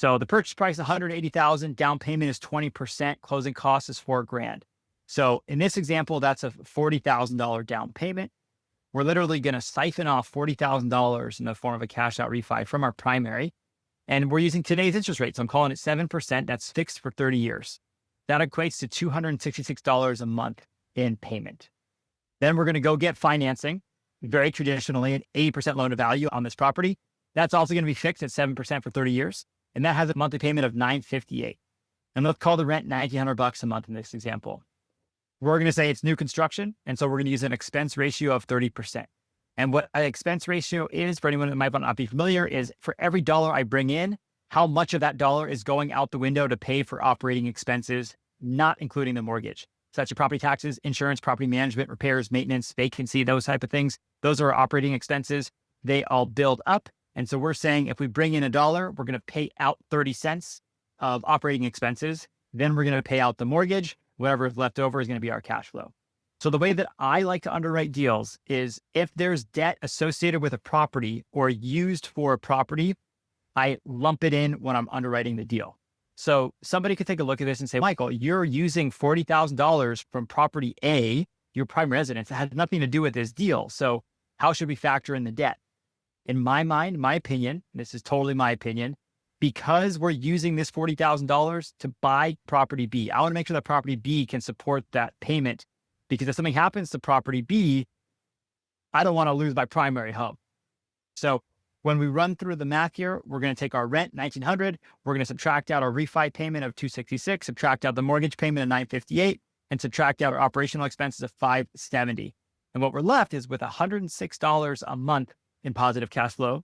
So the purchase price, $180,000, down payment is 20%, closing cost is $4,000. So in this example, that's a $40,000 down payment. We're literally going to siphon off $40,000 in the form of a cash out refi from our primary. And we're using today's interest rate. So I'm calling it 7%. That's fixed for 30 years. That equates to $266 a month in payment. Then we're going to go get financing, very traditionally an 80% loan to value on this property. That's also going to be fixed at 7% for 30 years. And that has a monthly payment of $958. And let's call the rent $1,900 a month in this example. We're going to say it's new construction. And so we're going to use an expense ratio of 30%. And what an expense ratio is, for anyone that might not be familiar, is for every dollar I bring in, how much of that dollar is going out the window to pay for operating expenses, not including the mortgage. So that's your property taxes, insurance, property management, repairs, maintenance, vacancy, those type of things. Those are our operating expenses. They all build up. And so we're saying if we bring in $1, we're going to pay out 30 cents of operating expenses. Then we're going to pay out the mortgage. Whatever is left over is going to be our cash flow. So the way that I like to underwrite deals is if there's debt associated with a property or used for a property, I lump it in when I'm underwriting the deal. So somebody could take a look at this and say, Michael, you're using $40,000 from property A, your prime residence. It had nothing to do with this deal. So how should we factor in the debt? In my mind, my opinion, this is totally my opinion, because we're using this $40,000 to buy property B, I want to make sure that property B can support that payment, because if something happens to property B, I don't want to lose my primary home. So when we run through the math here, we're going to take our rent, $1,900. We're going to subtract out our refi payment of $266, subtract out the mortgage payment of $958, and subtract out our operational expenses of $570. And what we're left is with $106 a month in positive cash flow